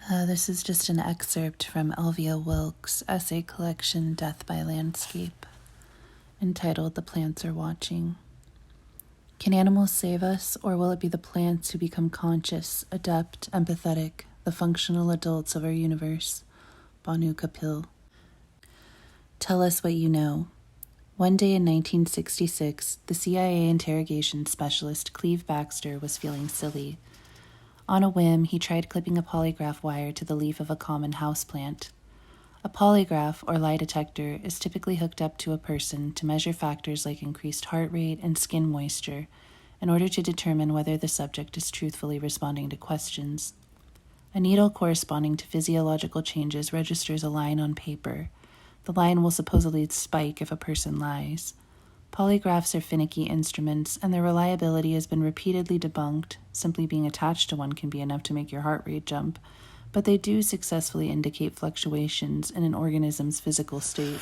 This is just an excerpt from Elvia Wilkes' essay collection Death by Landscape, entitled The Plants Are Watching. Can animals save us, or will it be the plants who become conscious, adept, empathetic, the functional adults of our universe? Banu Kapil. Tell us what you know. One day in 1966, the CIA interrogation specialist Cleve Baxter was feeling silly. On a whim, he tried clipping a polygraph wire to the leaf of a common houseplant. A polygraph, or lie detector, is typically hooked up to a person to measure factors like increased heart rate and skin moisture in order to determine whether the subject is truthfully responding to questions. A needle corresponding to physiological changes registers a line on paper. The line will supposedly spike if a person lies. Polygraphs are finicky instruments, and their reliability has been repeatedly debunked. Simply being attached to one can be enough to make your heart rate jump, but they do successfully indicate fluctuations in an organism's physical state.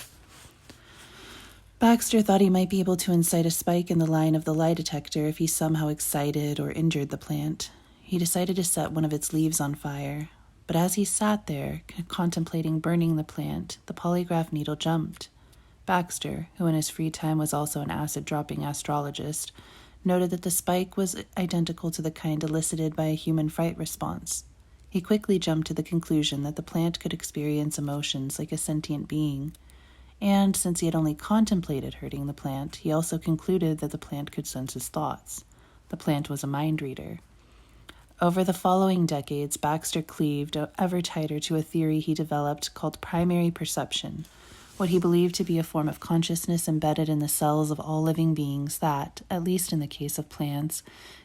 Baxter thought he might be able to incite a spike in the line of the lie detector if he somehow excited or injured the plant. He decided to set one of its leaves on fire, but as he sat there, contemplating burning the plant, the polygraph needle jumped. Baxter, who in his free time was also an acid-dropping astrologist, noted that the spike was identical to the kind elicited by a human fright response. He quickly jumped to the conclusion that the plant could experience emotions like a sentient being, and since he had only contemplated hurting the plant, he also concluded that the plant could sense his thoughts. The plant was a mind reader. Over the following decades, Baxter cleaved ever tighter to a theory he developed called primary perception, what he believed to be a form of consciousness embedded in the cells of all living beings that, at least in the case of plants,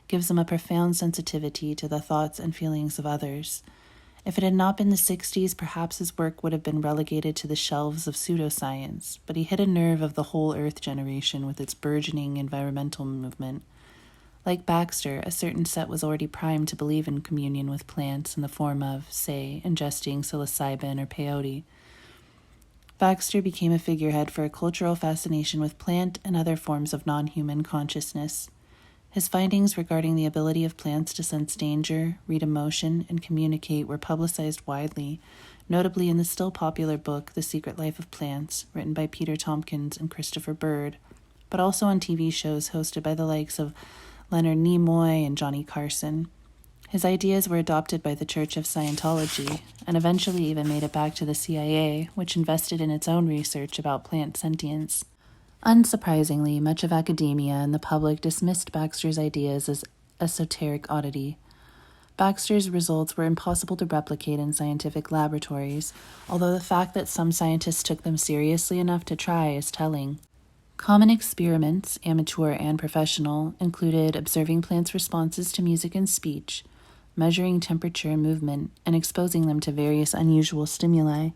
gives them a profound sensitivity to the thoughts and feelings of others. If it had not been the 60s, perhaps his work would have been relegated to the shelves of pseudoscience, but he hit a nerve of the whole Earth generation with its burgeoning environmental movement. Like Baxter, a certain set was already primed to believe in communion with plants in the form of, say, ingesting psilocybin or peyote. Baxter became a figurehead for a cultural fascination with plant and other forms of non-human consciousness. His findings regarding the ability of plants to sense danger, read emotion, and communicate were publicized widely, notably in the still popular book The Secret Life of Plants, written by Peter Tompkins and Christopher Bird, but also on TV shows hosted by the likes of Leonard Nimoy and Johnny Carson. His ideas were adopted by the Church of Scientology, and eventually even made it back to the CIA, which invested in its own research about plant sentience. Unsurprisingly, much of academia and the public dismissed Baxter's ideas as esoteric oddity. Baxter's results were impossible to replicate in scientific laboratories, although the fact that some scientists took them seriously enough to try is telling. Common experiments, amateur and professional, included observing plants' responses to music and speech, measuring temperature and movement, and exposing them to various unusual stimuli.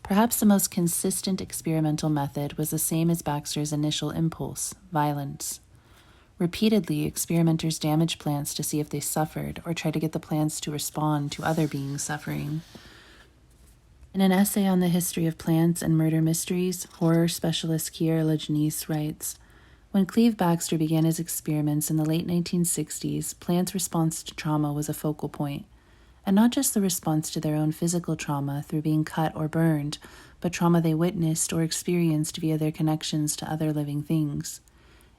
Perhaps the most consistent experimental method was the same as Baxter's initial impulse, violence. Repeatedly, experimenters damaged plants to see if they suffered, or tried to get the plants to respond to other beings suffering. In an essay on the history of plants and murder mysteries, horror specialist Kiera Lajnese writes, when Cleve Baxter began his experiments in the late 1960s, plants' response to trauma was a focal point. And not just the response to their own physical trauma through being cut or burned, but trauma they witnessed or experienced via their connections to other living things.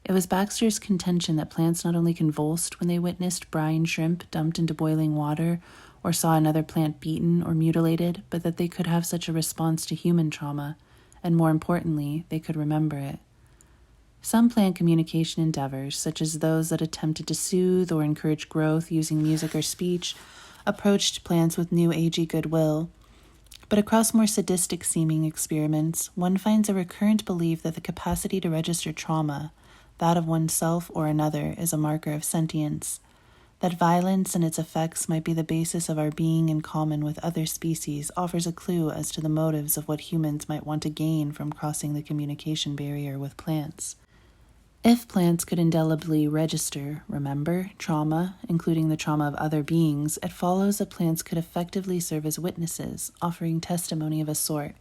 It was Baxter's contention that plants not only convulsed when they witnessed brine shrimp dumped into boiling water or saw another plant beaten or mutilated, but that they could have such a response to human trauma, and more importantly, they could remember it. Some plant communication endeavors, such as those that attempted to soothe or encourage growth using music or speech, approached plants with new agey goodwill. But across more sadistic-seeming experiments, one finds a recurrent belief that the capacity to register trauma, that of oneself or another, is a marker of sentience, that violence and its effects might be the basis of our being in common with other species offers a clue as to the motives of what humans might want to gain from crossing the communication barrier with plants. If plants could indelibly register, remember, trauma, including the trauma of other beings, it follows that plants could effectively serve as witnesses, offering testimony of a sort.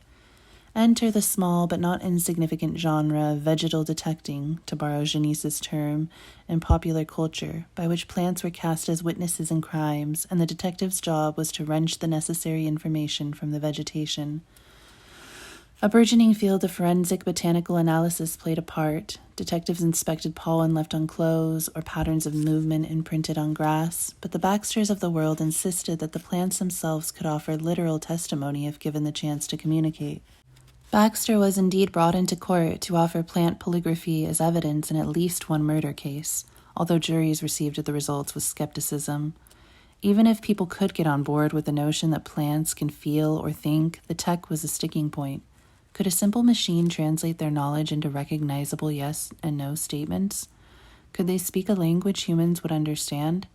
Enter the small but not insignificant genre of vegetal detecting, to borrow Janice's term, in popular culture, by which plants were cast as witnesses in crimes, and the detective's job was to wrench the necessary information from the vegetation. A burgeoning field of forensic botanical analysis played a part. Detectives inspected pollen left on clothes or patterns of movement imprinted on grass, but the Baxters of the world insisted that the plants themselves could offer literal testimony if given the chance to communicate. Baxter was indeed brought into court to offer plant polygraphy as evidence in at least one murder case, although juries received the results with skepticism. Even if people could get on board with the notion that plants can feel or think, the tech was a sticking point. Could a simple machine translate their knowledge into recognizable yes and no statements? Could they speak a language humans would understand?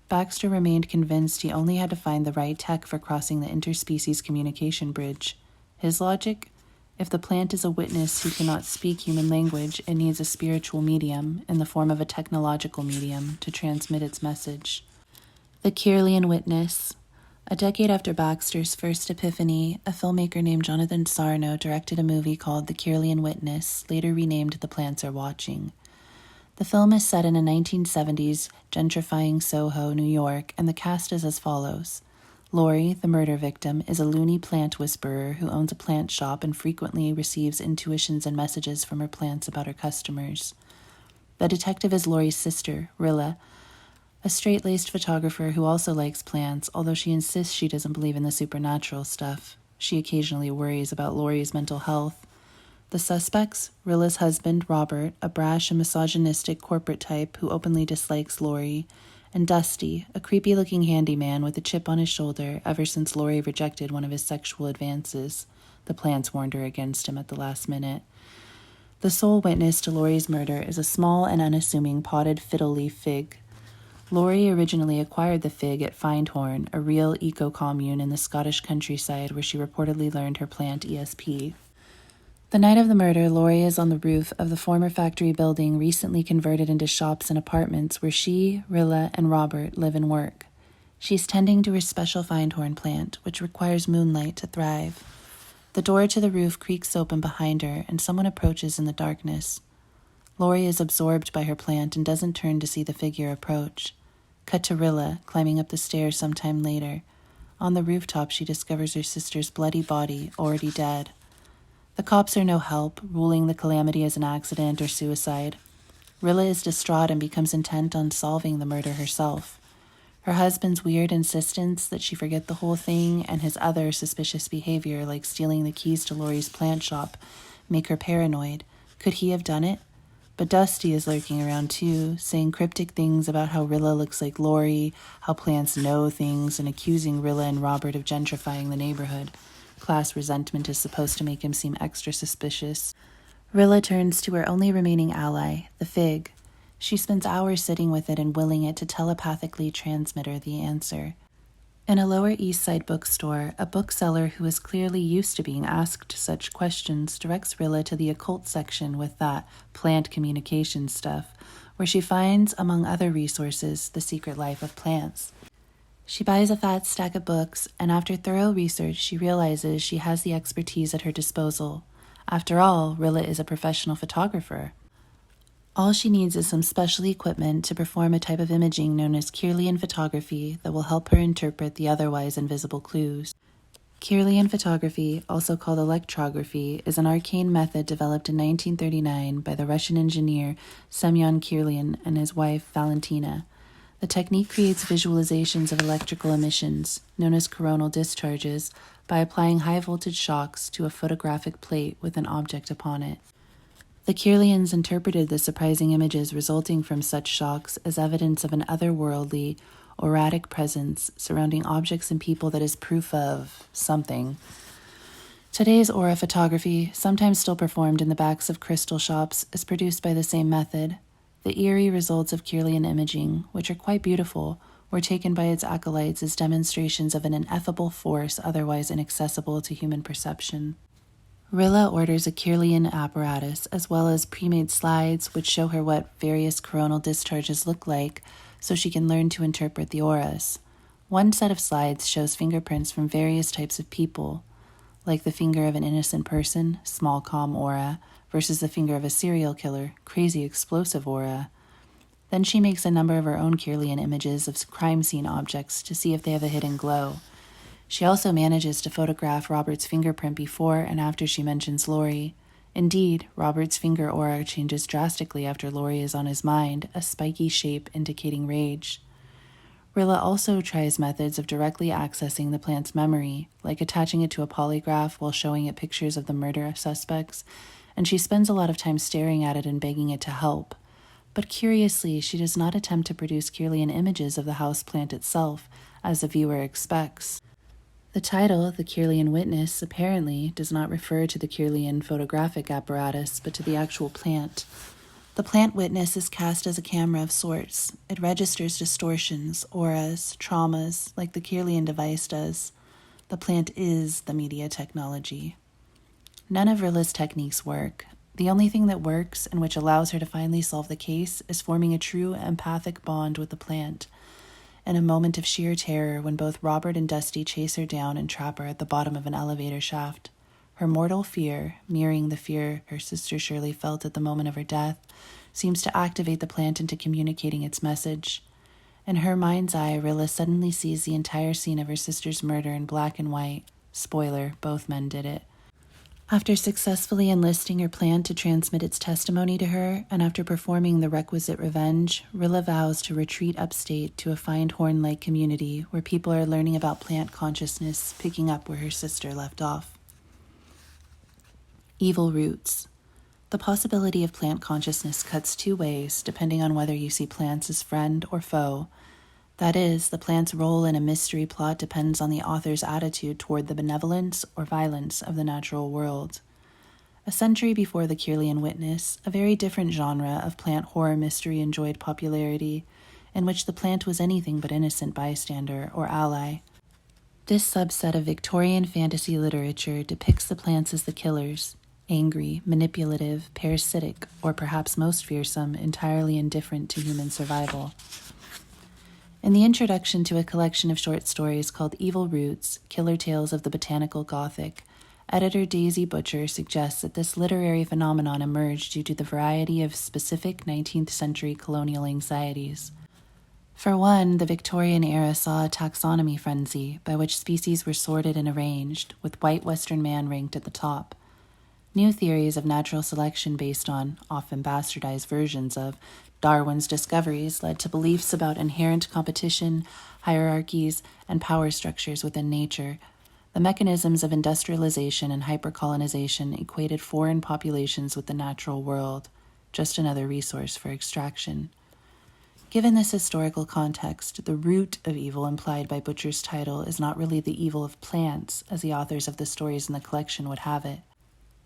Baxter remained convinced he only had to find the right tech for crossing the interspecies communication bridge. His logic? If the plant is a witness who cannot speak human language, it needs a spiritual medium, in the form of a technological medium, to transmit its message. The Kirlian Witness. A decade after Baxter's first epiphany, a filmmaker named Jonathan Sarno directed a movie called The Kirlian Witness, later renamed The Plants Are Watching. The film is set in a 1970s gentrifying Soho, New York, and the cast is as follows. Lori, the murder victim, is a loony plant whisperer who owns a plant shop and frequently receives intuitions and messages from her plants about her customers. The detective is Lori's sister, Rilla, a straight-laced photographer who also likes plants, although she insists she doesn't believe in the supernatural stuff. She occasionally worries about Lori's mental health. The suspects, Rilla's husband, Robert, a brash and misogynistic corporate type who openly dislikes Lori, and Dusty, a creepy-looking handyman with a chip on his shoulder ever since Lori rejected one of his sexual advances. The plants warned her against him at the last minute. The sole witness to Lori's murder is a small and unassuming potted fiddle-leaf fig. Lori originally acquired the fig at Findhorn, a real eco-commune in the Scottish countryside where she reportedly learned her plant ESP. The night of the murder, Lori is on the roof of the former factory building recently converted into shops and apartments where she, Rilla, and Robert live and work. She's tending to her special Findhorn plant, which requires moonlight to thrive. The door to the roof creaks open behind her, and someone approaches in the darkness. Lori is absorbed by her plant and doesn't turn to see the figure approach. Cut to Rilla, climbing up the stairs sometime later. On the rooftop, she discovers her sister's bloody body, already dead. The cops are no help, ruling the calamity as an accident or suicide. Rilla is distraught and becomes intent on solving the murder herself. Her husband's weird insistence that she forget the whole thing and his other suspicious behavior, like stealing the keys to Lori's plant shop, make her paranoid. Could he have done it? But Dusty is lurking around too, saying cryptic things about how Rilla looks like Lori, how plants know things, and accusing Rilla and Robert of gentrifying the neighborhood. Class resentment is supposed to make him seem extra suspicious. Rilla turns to her only remaining ally, the fig. She spends hours sitting with it and willing it to telepathically transmit her the answer. In a Lower East Side bookstore, a bookseller who is clearly used to being asked such questions directs Rilla to the occult section with that plant communication stuff, where she finds, among other resources, The Secret Life of Plants. She buys a fat stack of books, and after thorough research, she realizes she has the expertise at her disposal. After all, Rilla is a professional photographer. All she needs is some special equipment to perform a type of imaging known as Kirlian photography that will help her interpret the otherwise invisible clues. Kirlian photography, also called electrography, is an arcane method developed in 1939 by the Russian engineer Semyon Kirlian and his wife Valentina. The technique creates visualizations of electrical emissions, known as coronal discharges, by applying high-voltage shocks to a photographic plate with an object upon it. The Kirlians interpreted the surprising images resulting from such shocks as evidence of an otherworldly, auratic presence surrounding objects and people that is proof of something. Today's aura photography, sometimes still performed in the backs of crystal shops, is produced by the same method. The eerie results of Kirlian imaging, which are quite beautiful, were taken by its acolytes as demonstrations of an ineffable force otherwise inaccessible to human perception. Rilla orders a Kirlian apparatus as well as pre-made slides which show her what various coronal discharges look like so she can learn to interpret the auras. One set of slides shows fingerprints from various types of people, like the finger of an innocent person, small calm aura, versus the finger of a serial killer, crazy explosive aura. Then she makes a number of her own Kirlian images of crime scene objects to see if they have a hidden glow. She also manages to photograph Robert's fingerprint before and after she mentions Laurie. Indeed, Robert's finger aura changes drastically after Laurie is on his mind, a spiky shape indicating rage. Rilla also tries methods of directly accessing the plant's memory, like attaching it to a polygraph while showing it pictures of the murder suspects, and she spends a lot of time staring at it and begging it to help. But curiously, she does not attempt to produce Kirlian images of the house plant itself, as the viewer expects. The title, The Kirlian Witness, apparently does not refer to the Kirlian photographic apparatus, but to the actual plant. The plant witness is cast as a camera of sorts. It registers distortions, auras, traumas, like the Kirlian device does. The plant is the media technology. None of Rilla's techniques work. The only thing that works, and which allows her to finally solve the case, is forming a true empathic bond with the plant. In a moment of sheer terror, when both Robert and Dusty chase her down and trap her at the bottom of an elevator shaft, her mortal fear, mirroring the fear her sister Shirley felt at the moment of her death, seems to activate the plant into communicating its message. In her mind's eye, Rilla suddenly sees the entire scene of her sister's murder in black and white. Spoiler, both men did it. After successfully enlisting her plant to transmit its testimony to her, and after performing the requisite revenge, Rilla vows to retreat upstate to a Findhorn-like community where people are learning about plant consciousness, picking up where her sister left off. Evil roots. The possibility of plant consciousness cuts two ways, depending on whether you see plants as friend or foe. That is, the plant's role in a mystery plot depends on the author's attitude toward the benevolence or violence of the natural world. A century before The Kirlian Witness, a very different genre of plant horror mystery enjoyed popularity, in which the plant was anything but innocent bystander or ally. This subset of Victorian fantasy literature depicts the plants as the killers, angry, manipulative, parasitic, or perhaps most fearsome, entirely indifferent to human survival. In the introduction to a collection of short stories called Evil Roots, Killer Tales of the Botanical Gothic, editor Daisy Butcher suggests that this literary phenomenon emerged due to the variety of specific 19th century colonial anxieties. For one, the Victorian era saw a taxonomy frenzy, by which species were sorted and arranged, with white Western man ranked at the top. New theories of natural selection based on, often bastardized versions of, Darwin's discoveries led to beliefs about inherent competition, hierarchies, and power structures within nature. The mechanisms of industrialization and hypercolonization equated foreign populations with the natural world, just another resource for extraction. Given this historical context, the root of evil implied by Butcher's title is not really the evil of plants, as the authors of the stories in the collection would have it.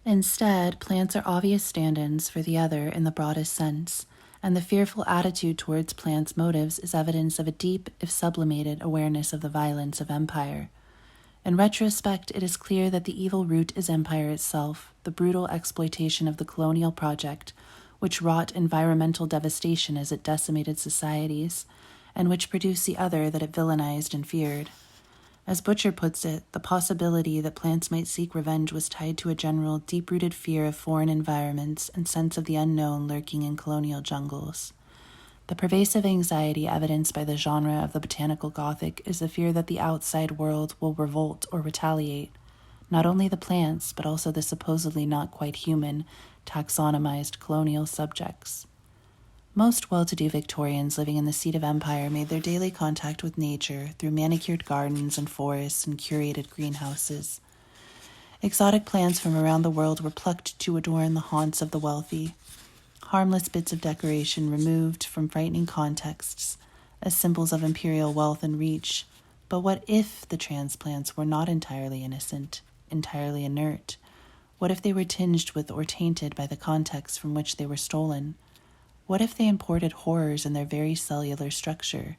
Instead, plants are obvious stand-ins for the other in the broadest sense, and the fearful attitude towards plants' motives is evidence of a deep, if sublimated, awareness of the violence of empire. In retrospect, it is clear that the evil root is empire itself, the brutal exploitation of the colonial project, which wrought environmental devastation as it decimated societies, and which produced the other that it villainized and feared. As Butcher puts it, the possibility that plants might seek revenge was tied to a general, deep-rooted fear of foreign environments and sense of the unknown lurking in colonial jungles. The pervasive anxiety evidenced by the genre of the botanical Gothic is the fear that the outside world will revolt or retaliate, not only the plants, but also the supposedly not quite human, taxonomized colonial subjects. Most well-to-do Victorians living in the seat of empire made their daily contact with nature through manicured gardens and forests and curated greenhouses. Exotic plants from around the world were plucked to adorn the haunts of the wealthy, harmless bits of decoration removed from frightening contexts as symbols of imperial wealth and reach. But what if the transplants were not entirely innocent, entirely inert? What if they were tinged with or tainted by the context from which they were stolen? What if they imported horrors in their very cellular structure?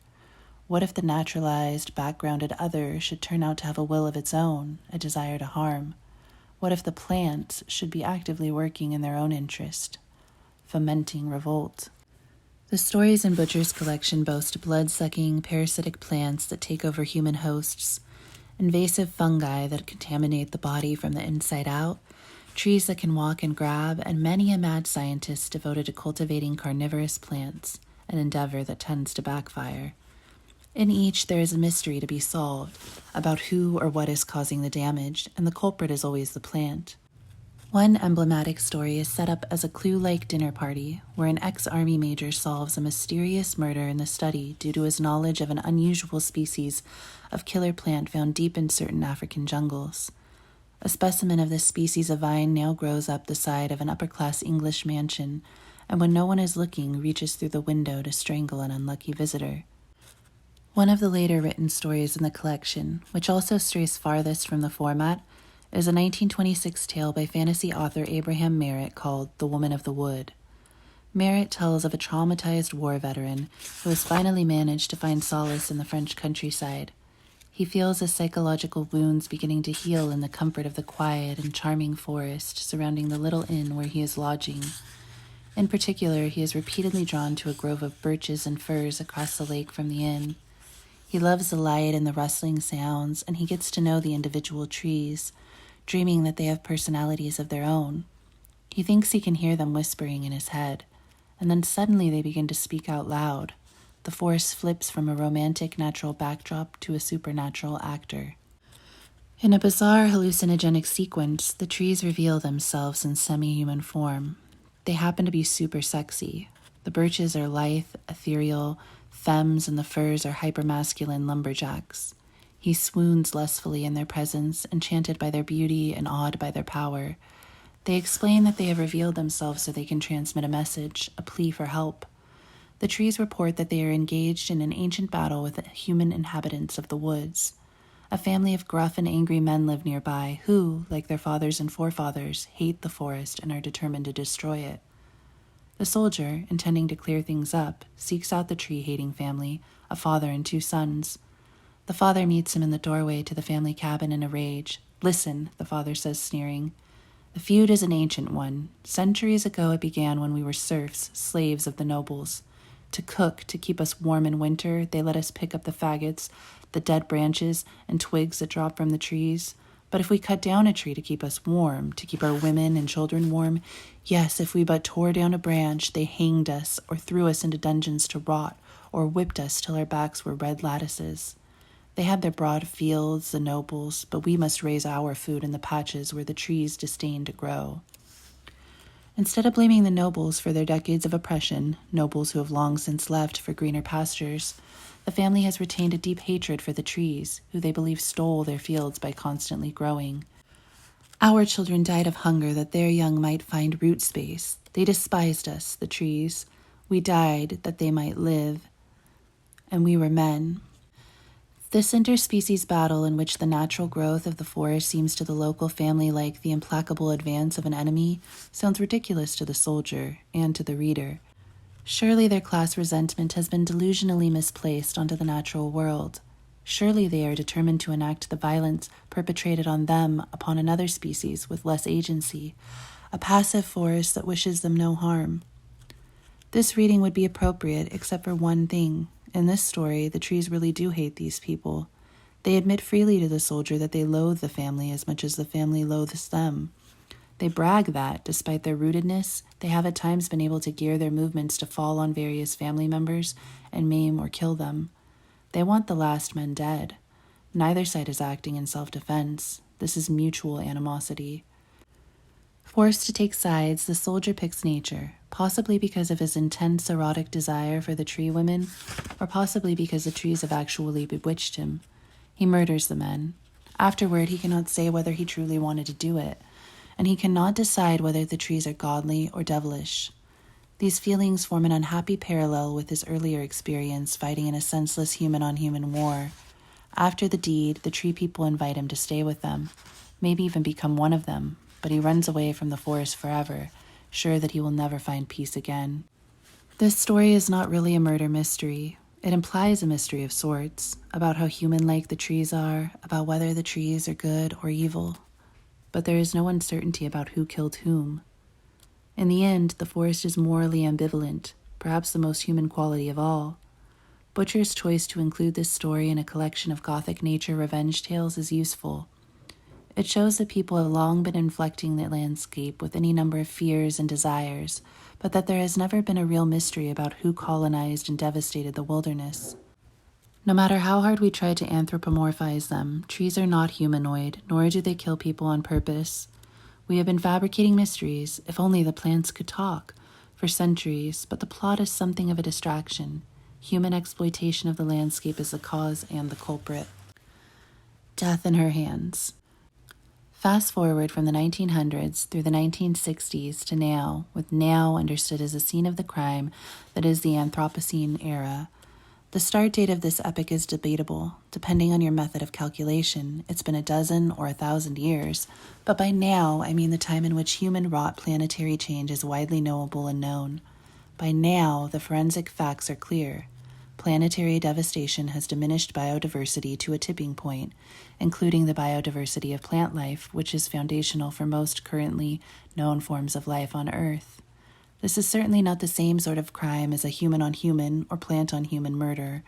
What if the naturalized, backgrounded other should turn out to have a will of its own, a desire to harm? What if the plants should be actively working in their own interest, fomenting revolt? The stories in Butcher's collection boast blood-sucking, parasitic plants that take over human hosts, invasive fungi that contaminate the body from the inside out, trees that can walk and grab, and many a mad scientist devoted to cultivating carnivorous plants, an endeavor that tends to backfire. In each, there is a mystery to be solved about who or what is causing the damage, and the culprit is always the plant. One emblematic story is set up as a clue-like dinner party where an ex-army major solves a mysterious murder in the study due to his knowledge of an unusual species of killer plant found deep in certain African jungles. A specimen of this species of vine now grows up the side of an upper-class English mansion, and when no one is looking, reaches through the window to strangle an unlucky visitor. One of the later written stories in the collection, which also strays farthest from the format, is a 1926 tale by fantasy author Abraham Merritt called The Woman of the Wood. Merritt tells of a traumatized war veteran who has finally managed to find solace in the French countryside. He feels his psychological wounds beginning to heal in the comfort of the quiet and charming forest surrounding the little inn where he is lodging. In particular, he is repeatedly drawn to a grove of birches and firs across the lake from the inn. He loves the light and the rustling sounds, and he gets to know the individual trees, dreaming that they have personalities of their own. He thinks he can hear them whispering in his head, and then suddenly they begin to speak out loud. The forest flips from a romantic natural backdrop to a supernatural actor. In a bizarre hallucinogenic sequence, the trees reveal themselves in semi-human form. They happen to be super sexy. The birches are lithe, ethereal, femmes, and the firs are hypermasculine lumberjacks. He swoons lustfully in their presence, enchanted by their beauty and awed by their power. They explain that they have revealed themselves so they can transmit a message, a plea for help. The trees report that they are engaged in an ancient battle with the human inhabitants of the woods. A family of gruff and angry men live nearby who, like their fathers and forefathers, hate the forest and are determined to destroy it. The soldier, intending to clear things up, seeks out the tree-hating family, a father and 2 sons. The father meets him in the doorway to the family cabin in a rage. "Listen," the father says, sneering. "The feud is an ancient one. Centuries ago it began when we were serfs, slaves of the nobles. To cook, to keep us warm in winter, they let us pick up the faggots, the dead branches, and twigs that drop from the trees. But if we cut down a tree to keep us warm, to keep our women and children warm, yes, if we but tore down a branch, they hanged us, or threw us into dungeons to rot, or whipped us till our backs were red lattices. They had their broad fields, the nobles, but we must raise our food in the patches where the trees disdain to grow." Instead of blaming the nobles for their decades of oppression, nobles who have long since left for greener pastures, the family has retained a deep hatred for the trees, who they believe stole their fields by constantly growing. "Our children died of hunger that their young might find root space. They despised us, the trees. We died that they might live, and we were men." This interspecies battle in which the natural growth of the forest seems to the local family like the implacable advance of an enemy sounds ridiculous to the soldier and to the reader. Surely their class resentment has been delusionally misplaced onto the natural world. Surely they are determined to enact the violence perpetrated on them upon another species with less agency, a passive forest that wishes them no harm. This reading would be appropriate except for one thing. In this story, the trees really do hate these people. They admit freely to the soldier that they loathe the family as much as the family loathes them. They brag that, despite their rootedness, they have at times been able to gear their movements to fall on various family members and maim or kill them. They want the last men dead. Neither side is acting in self-defense. This is mutual animosity. Forced to take sides, the soldier picks nature, possibly because of his intense erotic desire for the tree women, or possibly because the trees have actually bewitched him. He murders the men. Afterward, he cannot say whether he truly wanted to do it, and he cannot decide whether the trees are godly or devilish. These feelings form an unhappy parallel with his earlier experience fighting in a senseless human-on-human war. After the deed, the tree people invite him to stay with them, maybe even become one of them, but he runs away from the forest forever, sure that he will never find peace again. This story is not really a murder mystery. It implies a mystery of sorts, about how human-like the trees are, about whether the trees are good or evil. But there is no uncertainty about who killed whom. In the end, the forest is morally ambivalent, perhaps the most human quality of all. Butcher's choice to include this story in a collection of Gothic nature revenge tales is useful. It shows that people have long been inflecting the landscape with any number of fears and desires, but that there has never been a real mystery about who colonized and devastated the wilderness. No matter how hard we try to anthropomorphize them, trees are not humanoid, nor do they kill people on purpose. We have been fabricating mysteries, if only the plants could talk, for centuries, but the plot is something of a distraction. Human exploitation of the landscape is the cause and the culprit. Death in her hands. Fast forward from the 1900s through the 1960s to now, with now understood as a scene of the crime that is the Anthropocene era. The start date of this epic is debatable. Depending on your method of calculation, it's been 12 or 1,000 years, but by now I mean the time in which human-wrought planetary change is widely knowable and known. By now, the forensic facts are clear. Planetary devastation has diminished biodiversity to a tipping point, including the biodiversity of plant life, which is foundational for most currently known forms of life on Earth. This is certainly not the same sort of crime as a human-on-human or plant-on-human murder.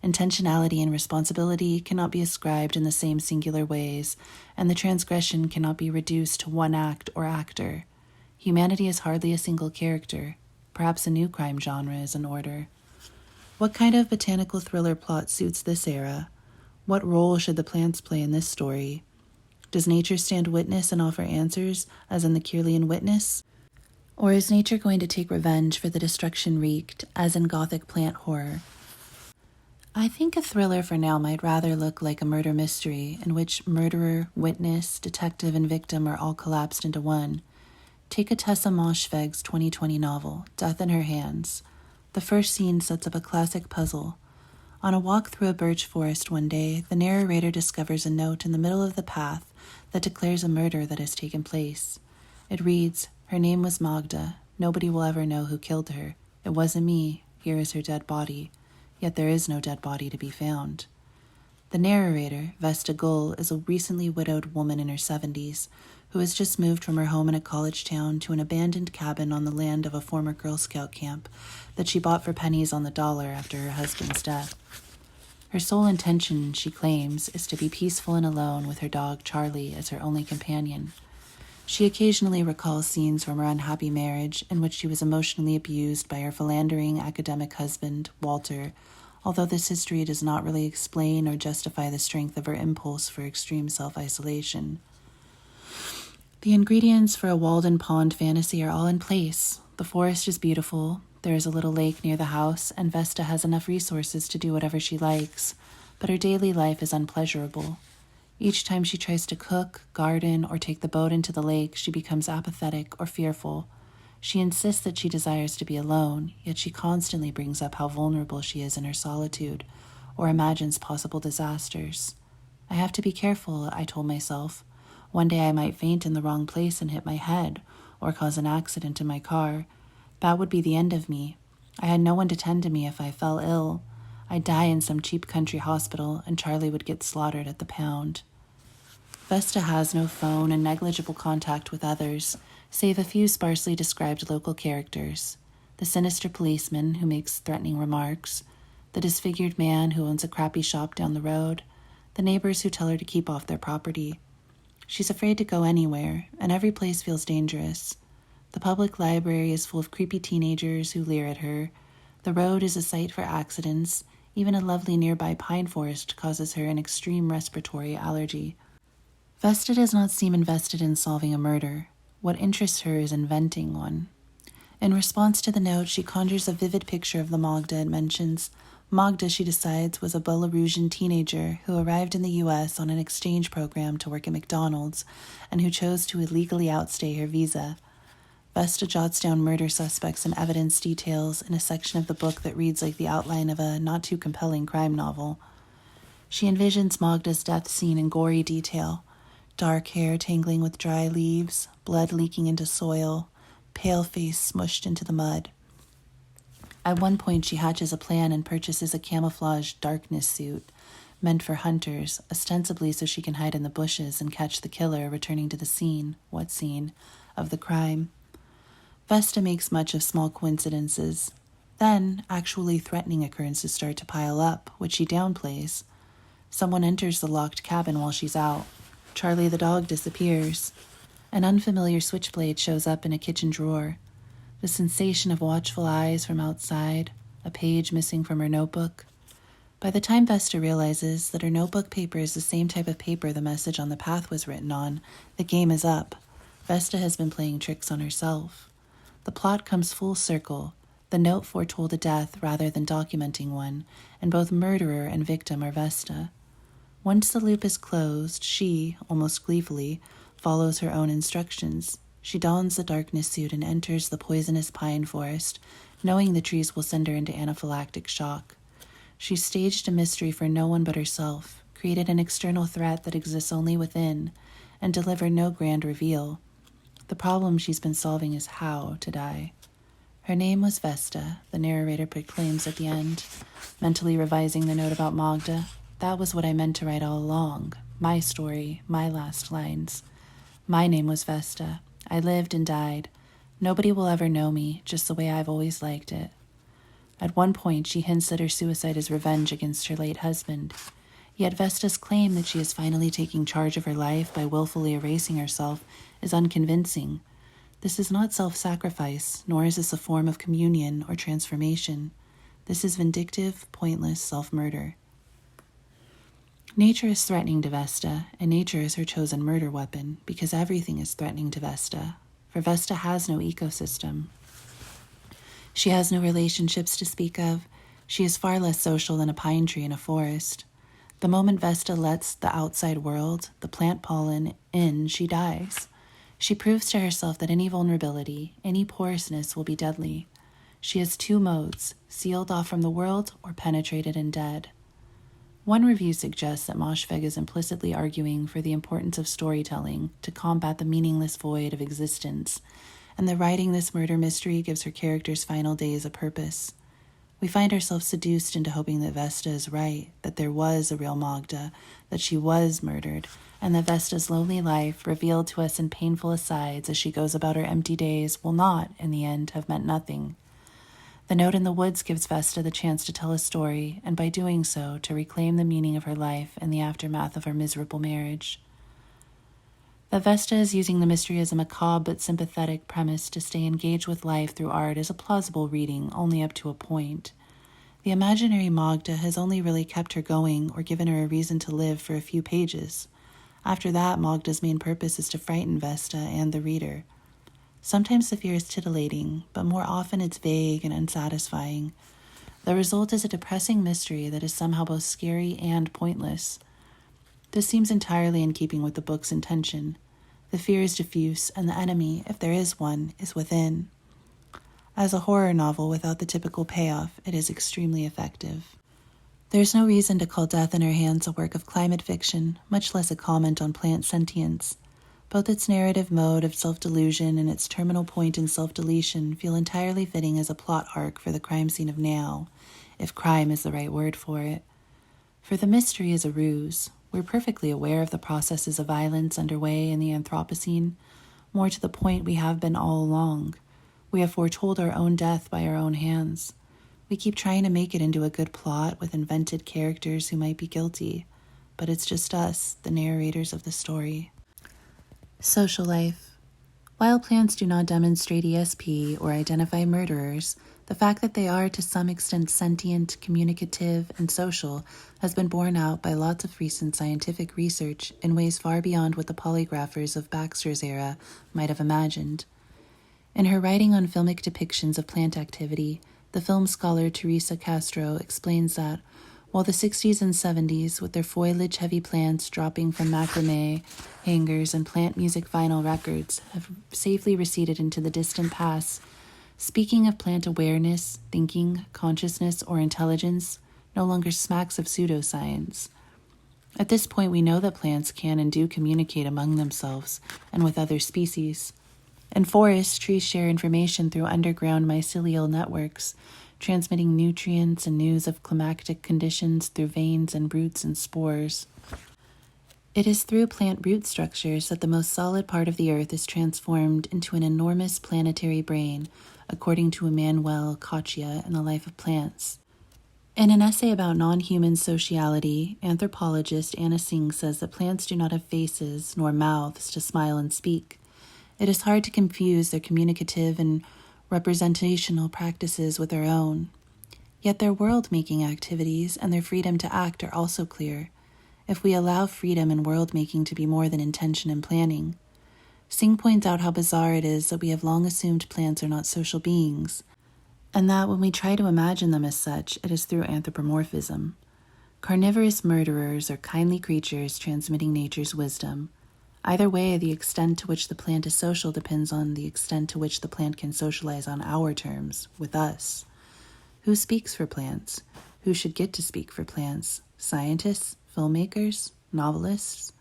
Intentionality and responsibility cannot be ascribed in the same singular ways, and the transgression cannot be reduced to one act or actor. Humanity is hardly a single character. Perhaps a new crime genre is in order. What kind of botanical thriller plot suits this era? What role should the plants play in this story? Does nature stand witness and offer answers, as in the Kirlian Witness? Or is nature going to take revenge for the destruction wreaked, as in Gothic plant horror? I think a thriller for now might rather look like a murder mystery, in which murderer, witness, detective, and victim are all collapsed into one. Take a Tessa Moshfegh's 2020 novel, Death in Her Hands. The first scene sets up a classic puzzle. On a walk through a birch forest one day, the narrator discovers a note in the middle of the path that declares a murder that has taken place. It reads, "Her name was Magda. Nobody will ever know who killed her. It wasn't me. Here is her dead body." Yet there is no dead body to be found. The narrator, Vesta Gull, is a recently widowed woman in her 70s who has just moved from her home in a college town to an abandoned cabin on the land of a former Girl Scout camp that she bought for pennies on the dollar after her husband's death. Her sole intention, she claims, is to be peaceful and alone with her dog Charlie as her only companion. She occasionally recalls scenes from her unhappy marriage in which she was emotionally abused by her philandering academic husband, Walter, although this history does not really explain or justify the strength of her impulse for extreme self-isolation. The ingredients for a Walden Pond fantasy are all in place. The forest is beautiful, there is a little lake near the house, and Vesta has enough resources to do whatever she likes, but her daily life is unpleasurable. Each time she tries to cook, garden, or take the boat into the lake, she becomes apathetic or fearful. She insists that she desires to be alone, yet she constantly brings up how vulnerable she is in her solitude, or imagines possible disasters. I have to be careful, I told myself. One day I might faint in the wrong place and hit my head, or cause an accident in my car. That would be the end of me. I had no one to tend to me if I fell ill. I'd die in some cheap country hospital, and Charlie would get slaughtered at the pound. Vesta has no phone and negligible contact with others, save a few sparsely described local characters. The sinister policeman who makes threatening remarks, the disfigured man who owns a crappy shop down the road, the neighbors who tell her to keep off their property. She's afraid to go anywhere, and every place feels dangerous. The public library is full of creepy teenagers who leer at her. The road is a site for accidents. Even a lovely nearby pine forest causes her an extreme respiratory allergy. Vesta does not seem invested in solving a murder. What interests her is inventing one. In response to the note, she conjures a vivid picture of the Magda it mentions. Magda, she decides, was a Belarusian teenager who arrived in the U.S. on an exchange program to work at McDonald's and who chose to illegally outstay her visa. Vesta jots down murder suspects and evidence details in a section of the book that reads like the outline of a not-too-compelling crime novel. She envisions Magda's death scene in gory detail. Dark hair tangling with dry leaves, blood leaking into soil, pale face smushed into the mud. At one point, she hatches a plan and purchases a camouflage darkness suit meant for hunters, ostensibly so she can hide in the bushes and catch the killer returning to the scene, what scene, of the crime. Vesta makes much of small coincidences. Then, actually threatening occurrences start to pile up, which she downplays. Someone enters the locked cabin while she's out. Charlie the dog disappears. An unfamiliar switchblade shows up in a kitchen drawer. The sensation of watchful eyes from outside, a page missing from her notebook. By the time Vesta realizes that her notebook paper is the same type of paper the message on the path was written on, the game is up. Vesta has been playing tricks on herself. The plot comes full circle. The note foretold a death rather than documenting one, and both murderer and victim are Vesta. Once the loop is closed, she, almost gleefully, follows her own instructions. She dons the darkness suit and enters the poisonous pine forest, knowing the trees will send her into anaphylactic shock. She staged a mystery for no one but herself, created an external threat that exists only within, and delivered no grand reveal. The problem she's been solving is how to die. Her name was Vesta, the narrator proclaims at the end, mentally revising the note about Magda. That was what I meant to write all along. My story, my last lines. My name was Vesta. I lived and died. Nobody will ever know me, just the way I've always liked it. At one point, she hints that her suicide is revenge against her late husband. Yet Vesta's claim that she is finally taking charge of her life by willfully erasing herself is unconvincing. This is not self-sacrifice, nor is this a form of communion or transformation. This is vindictive, pointless self-murder. Nature is threatening to Vesta, and nature is her chosen murder weapon, because everything is threatening to Vesta, for Vesta has no ecosystem. She has no relationships to speak of. She is far less social than a pine tree in a forest. The moment Vesta lets the outside world, the plant pollen, in, she dies. She proves to herself that any vulnerability, any porousness will be deadly. She has two modes, sealed off from the world or penetrated and dead. One review suggests that Moshfegh is implicitly arguing for the importance of storytelling to combat the meaningless void of existence, and that writing this murder mystery gives her character's final days a purpose. We find ourselves seduced into hoping that Vesta is right, that there was a real Magda, that she was murdered, and that Vesta's lonely life, revealed to us in painful asides as she goes about her empty days, will not, in the end, have meant nothing. The note in the woods gives Vesta the chance to tell a story, and by doing so, to reclaim the meaning of her life in the aftermath of her miserable marriage. That Vesta is using the mystery as a macabre but sympathetic premise to stay engaged with life through art is a plausible reading, only up to a point. The imaginary Magda has only really kept her going or given her a reason to live for a few pages. After that, Magda's main purpose is to frighten Vesta and the reader. Sometimes the fear is titillating, but more often it's vague and unsatisfying. The result is a depressing mystery that is somehow both scary and pointless. This seems entirely in keeping with the book's intention. The fear is diffuse, and the enemy, if there is one, is within. As a horror novel without the typical payoff, it is extremely effective. There's no reason to call Death in Her Hands a work of climate fiction, much less a comment on plant sentience. Both its narrative mode of self-delusion and its terminal point in self-deletion feel entirely fitting as a plot arc for the crime scene of now, if crime is the right word for it. For the mystery is a ruse. We're perfectly aware of the processes of violence underway in the Anthropocene. More to the point, we have been all along. We have foretold our own death by our own hands. We keep trying to make it into a good plot with invented characters who might be guilty, but it's just us, the narrators of the story. Social life. While plants do not demonstrate ESP or identify murderers, the fact that they are to some extent sentient, communicative, and social has been borne out by lots of recent scientific research in ways far beyond what the polygraphers of Baxter's era might have imagined. In her writing on filmic depictions of plant activity, the film scholar Teresa Castro explains that, while the 60s and 70s, with their foliage-heavy plants dropping from macrame, hangers, and plant music vinyl records, have safely receded into the distant past, speaking of plant awareness, thinking, consciousness, or intelligence no longer smacks of pseudoscience. At this point, we know that plants can and do communicate among themselves and with other species. In forests, trees share information through underground mycelial networks, transmitting nutrients and news of climatic conditions through veins and roots and spores. It is through plant root structures that the most solid part of the earth is transformed into an enormous planetary brain, according to Emmanuel Coccia in The Life of Plants. In an essay about non-human sociality, anthropologist Anna Singh says that plants do not have faces nor mouths to smile and speak. It is hard to confuse their communicative and representational practices with our own. Yet their world-making activities and their freedom to act are also clear, if we allow freedom in world-making to be more than intention and planning. Singh points out how bizarre it is that we have long assumed plants are not social beings, and that when we try to imagine them as such, it is through anthropomorphism. Carnivorous murderers or kindly creatures transmitting nature's wisdom. Either way, the extent to which the plant is social depends on the extent to which the plant can socialize on our terms, with us. Who speaks for plants? Who should get to speak for plants? Scientists? Filmmakers? Novelists?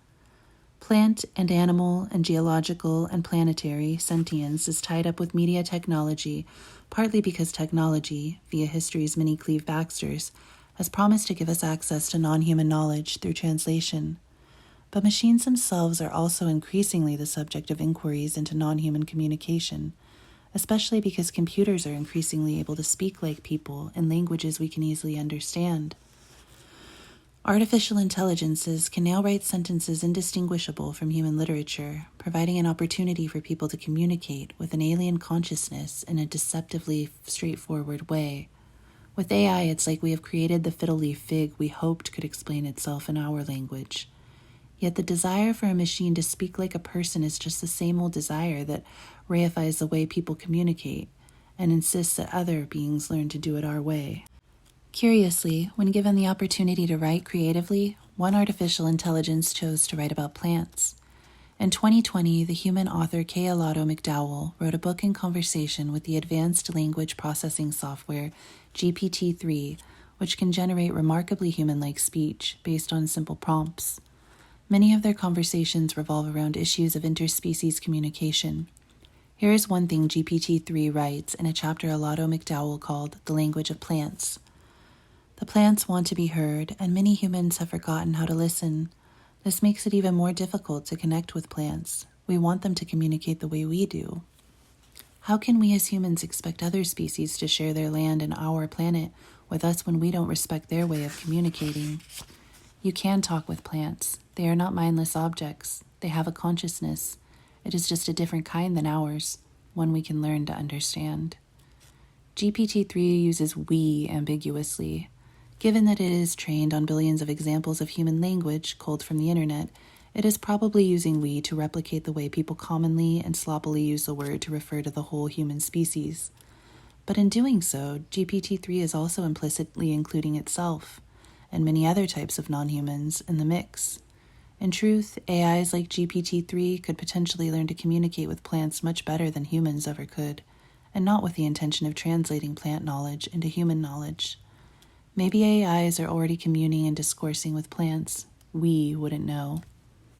Plant and animal and geological and planetary sentience is tied up with media technology, partly because technology, via history's many Cleve Baxters, has promised to give us access to non-human knowledge through translation. But machines themselves are also increasingly the subject of inquiries into non-human communication, especially because computers are increasingly able to speak like people in languages we can easily understand. Artificial intelligences can now write sentences indistinguishable from human literature, providing an opportunity for people to communicate with an alien consciousness in a deceptively straightforward way. With AI, it's like we have created the fiddle-leaf fig we hoped could explain itself in our language. Yet the desire for a machine to speak like a person is just the same old desire that reifies the way people communicate and insists that other beings learn to do it our way. Curiously, when given the opportunity to write creatively, one artificial intelligence chose to write about plants. In 2020, the human author Kealato McDowell wrote a book in conversation with the advanced language processing software GPT-3, which can generate remarkably human-like speech based on simple prompts. Many of their conversations revolve around issues of interspecies communication. Here is one thing GPT-3 writes in a chapter Alato McDowell called The Language of Plants. The plants want to be heard, and many humans have forgotten how to listen. This makes it even more difficult to connect with plants. We want them to communicate the way we do. How can we as humans expect other species to share their land and our planet with us when we don't respect their way of communicating? You can talk with plants. They are not mindless objects. They have a consciousness. It is just a different kind than ours, one we can learn to understand. GPT-3 uses we ambiguously. Given that it is trained on billions of examples of human language culled from the internet, it is probably using we to replicate the way people commonly and sloppily use the word to refer to the whole human species. But in doing so, GPT-3 is also implicitly including itself and many other types of non-humans in the mix. In truth, AIs like GPT-3 could potentially learn to communicate with plants much better than humans ever could, and not with the intention of translating plant knowledge into human knowledge. Maybe AIs are already communing and discoursing with plants. We wouldn't know.